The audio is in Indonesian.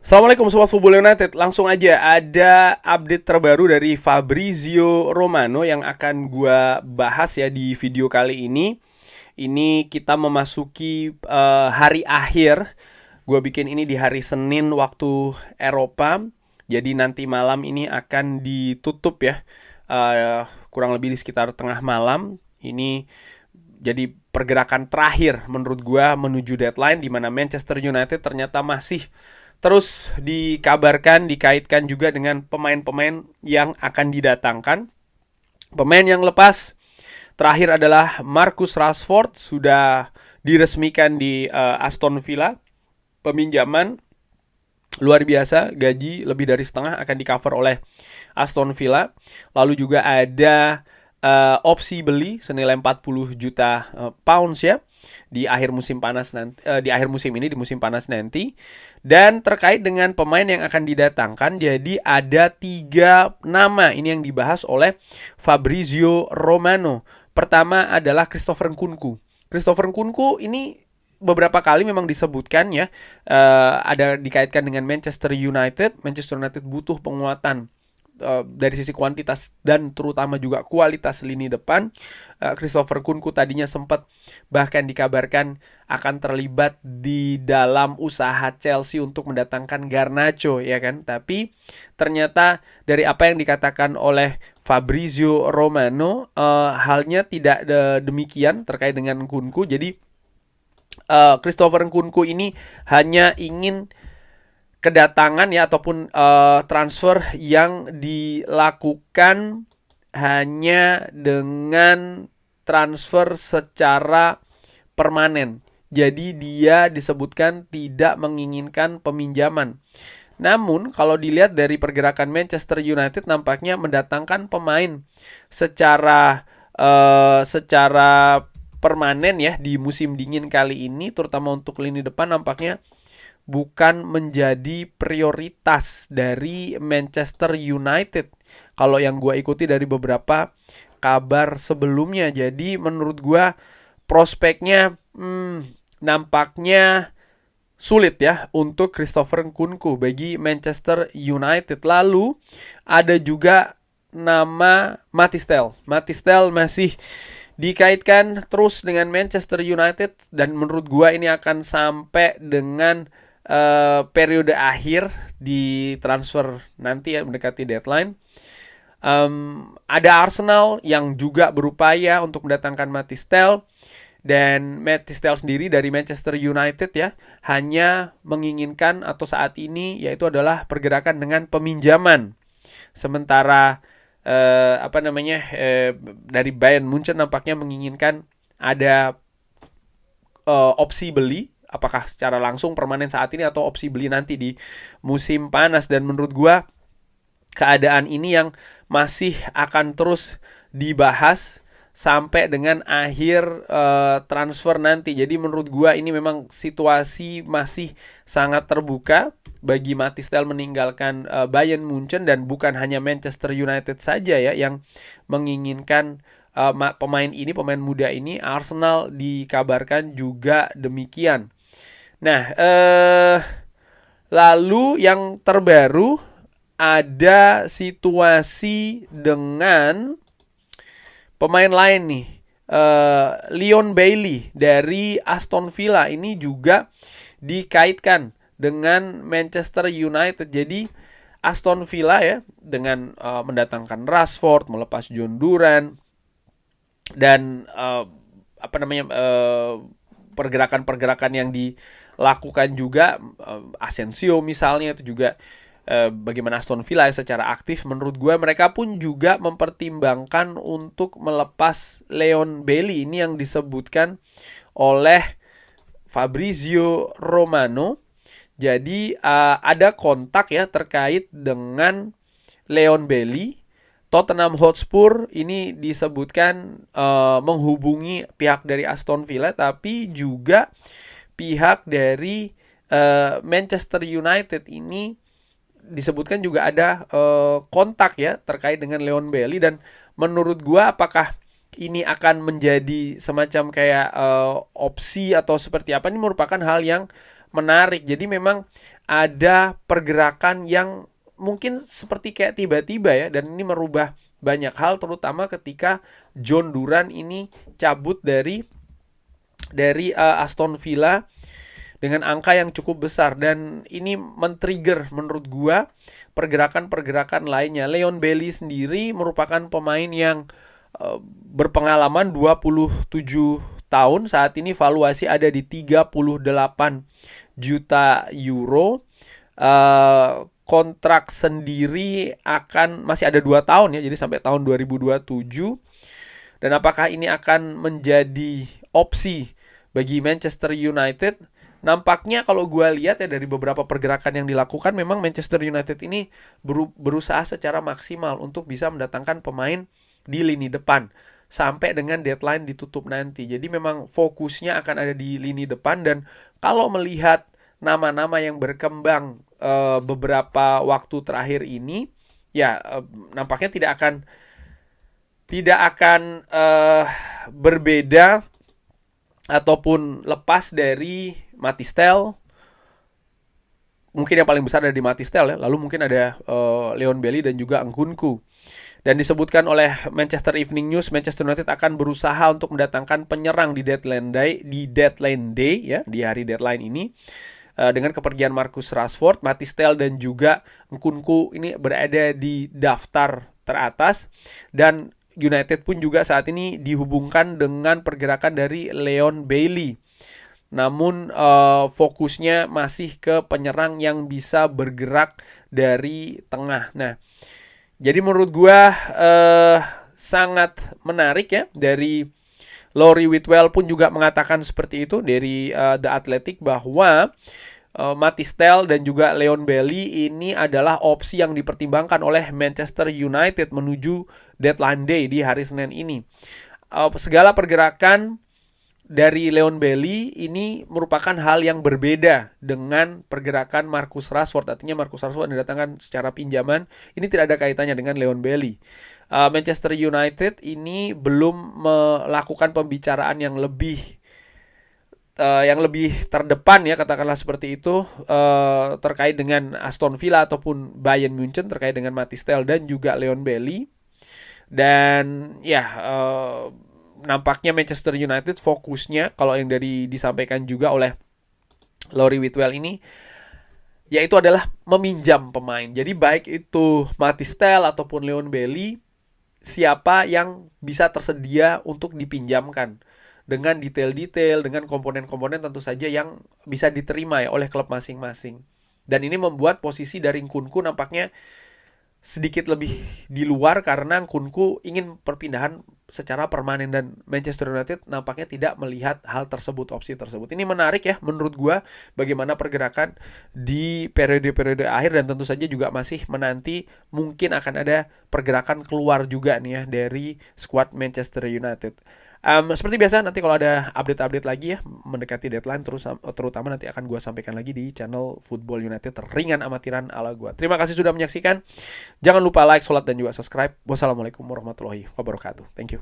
Assalamualaikum Sobat Football United. Langsung aja ada update terbaru dari Fabrizio Romano yang akan gua bahas ya di video kali ini. Ini kita memasuki hari akhir. Gua bikin ini di hari Senin waktu Eropa. Jadi nanti malam ini akan ditutup ya. Kurang lebih di sekitar tengah malam. Ini jadi pergerakan terakhir menurut gua menuju deadline, di mana Manchester United ternyata masih terus dikaitkan juga dengan pemain-pemain yang akan didatangkan. Pemain yang lepas terakhir adalah Marcus Rashford, sudah diresmikan di Aston Villa. Peminjaman luar biasa, gaji lebih dari setengah akan di-cover oleh Aston Villa. Lalu juga ada opsi beli senilai 40 juta pounds ya di akhir musim panas nanti, di akhir musim ini, di musim panas nanti. Dan terkait dengan pemain yang akan didatangkan, jadi ada 3 nama ini yang dibahas oleh Fabrizio Romano. Pertama adalah Christopher Nkunku. Christopher Nkunku ini beberapa kali memang disebutkan ya, ada dikaitkan dengan Manchester United. Manchester United butuh penguatan dari sisi kuantitas dan terutama juga kualitas lini depan. Christopher Nkunku tadinya sempat bahkan dikabarkan akan terlibat di dalam usaha Chelsea untuk mendatangkan Garnacho ya kan. Tapi ternyata dari apa yang dikatakan oleh Fabrizio Romano, halnya tidak demikian terkait dengan Nkunku. Jadi Christopher Nkunku ini hanya ingin kedatangan ya ataupun transfer yang dilakukan hanya dengan transfer secara permanen. Jadi dia disebutkan tidak menginginkan peminjaman. Namun kalau dilihat dari pergerakan Manchester United, nampaknya mendatangkan pemain secara permanen ya di musim dingin kali ini, terutama untuk lini depan, nampaknya bukan menjadi prioritas dari Manchester United kalau yang gue ikuti dari beberapa kabar sebelumnya. Jadi menurut gue prospeknya nampaknya sulit ya untuk Christopher Nkunku bagi Manchester United. Lalu ada juga nama Mathys Tel. Mathys Tel masih dikaitkan terus dengan Manchester United, dan menurut gue ini akan sampai dengan periode akhir di transfer nanti ya, mendekati deadline. Ada Arsenal yang juga berupaya untuk mendatangkan Mathys Tel, dan Mathys Tel sendiri dari Manchester United ya hanya menginginkan atau saat ini yaitu adalah pergerakan dengan peminjaman. Sementara dari Bayern Munchen nampaknya menginginkan ada opsi beli, apakah secara langsung permanen saat ini atau opsi beli nanti di musim panas. Dan menurut gua keadaan ini yang masih akan terus dibahas sampai dengan akhir transfer nanti. Jadi menurut gua ini memang situasi masih sangat terbuka bagi Mathys Tel meninggalkan Bayern Munchen, dan bukan hanya Manchester United saja ya yang menginginkan pemain muda ini. Arsenal dikabarkan juga demikian. Nah, lalu yang terbaru ada situasi dengan pemain lain nih. Leon Bailey dari Aston Villa ini juga dikaitkan dengan Manchester United. Jadi Aston Villa ya dengan mendatangkan Rashford, melepas John Duran, dan pergerakan-pergerakan yang dilakukan juga Asensio misalnya, itu juga bagaimana Aston Villa secara aktif. Menurut gue mereka pun juga mempertimbangkan untuk melepas Leon Bailey ini yang disebutkan oleh Fabrizio Romano. Jadi ada kontak ya terkait dengan Leon Bailey. Tottenham Hotspur ini disebutkan menghubungi pihak dari Aston Villa, tapi juga pihak dari Manchester United ini disebutkan juga ada kontak ya terkait dengan Leon Bailey. Dan menurut gua apakah ini akan menjadi semacam kayak opsi atau seperti apa, ini merupakan hal yang menarik. Jadi memang ada pergerakan yang mungkin seperti kayak tiba-tiba ya, dan ini merubah banyak hal, terutama ketika John Duran ini cabut dari Aston Villa dengan angka yang cukup besar, dan ini men-trigger menurut gua pergerakan-pergerakan lainnya. Leon Bailey sendiri merupakan pemain yang berpengalaman 27 tahun, saat ini valuasi ada di 38 juta euro. Kontrak sendiri masih ada 2 tahun ya, jadi sampai tahun 2027. Dan apakah ini akan menjadi opsi bagi Manchester United? Nampaknya kalau gue lihat ya dari beberapa pergerakan yang dilakukan, memang Manchester United ini berusaha secara maksimal untuk bisa mendatangkan pemain di lini depan sampai dengan deadline ditutup nanti. Jadi memang fokusnya akan ada di lini depan, dan kalau melihat nama-nama yang berkembang beberapa waktu terakhir ini, ya nampaknya tidak akan berbeda ataupun lepas dari Matistel. Mungkin yang paling besar ada di Matistel ya. Lalu mungkin ada Leon Bailey dan juga Nkunku. Dan disebutkan oleh Manchester Evening News, Manchester United akan berusaha untuk mendatangkan penyerang di deadline day ya, di hari deadline ini. Dengan kepergian Marcus Rashford, Matistel dan juga Nkunku ini berada di daftar teratas, dan United pun juga saat ini dihubungkan dengan pergerakan dari Leon Bailey. Namun fokusnya masih ke penyerang yang bisa bergerak dari tengah. Nah, jadi menurut gua sangat menarik ya. Dari Laurie Whitwell pun juga mengatakan seperti itu dari The Athletic, bahwa Matistel dan juga Leon Bailey ini adalah opsi yang dipertimbangkan oleh Manchester United menuju deadline day di hari Senin ini. Segala pergerakan dari Leon Bailey ini merupakan hal yang berbeda dengan pergerakan Marcus Rashford. Artinya Marcus Rashford didatangkan secara pinjaman, ini tidak ada kaitannya dengan Leon Bailey. Manchester United ini belum melakukan pembicaraan yang lebih terdepan ya, katakanlah seperti itu, terkait dengan Aston Villa ataupun Bayern Munchen terkait dengan Matistel dan juga Leon Bailey. Dan ya nampaknya Manchester United fokusnya, kalau yang disampaikan juga oleh Laurie Whitwell ini, yaitu adalah meminjam pemain. Jadi baik itu Matistel ataupun Leon Bailey, siapa yang bisa tersedia untuk dipinjamkan, dengan detail-detail, dengan komponen-komponen tentu saja yang bisa diterima ya oleh klub masing-masing. Dan ini membuat posisi dari Nkunku nampaknya sedikit lebih di luar, karena Nkunku ingin perpindahan secara permanen, dan Manchester United nampaknya tidak melihat hal tersebut, opsi tersebut. Ini menarik ya menurut gua, bagaimana pergerakan di periode-periode akhir, dan tentu saja juga masih menanti mungkin akan ada pergerakan keluar juga nih ya dari skuad Manchester United. Seperti biasa, nanti kalau ada update-update lagi ya mendekati deadline, terutama nanti akan gue sampaikan lagi di channel Football United ringan amatiran ala gue. Terima kasih sudah menyaksikan. Jangan lupa like, sholat, dan juga subscribe. Wassalamualaikum warahmatullahi wabarakatuh. Thank you.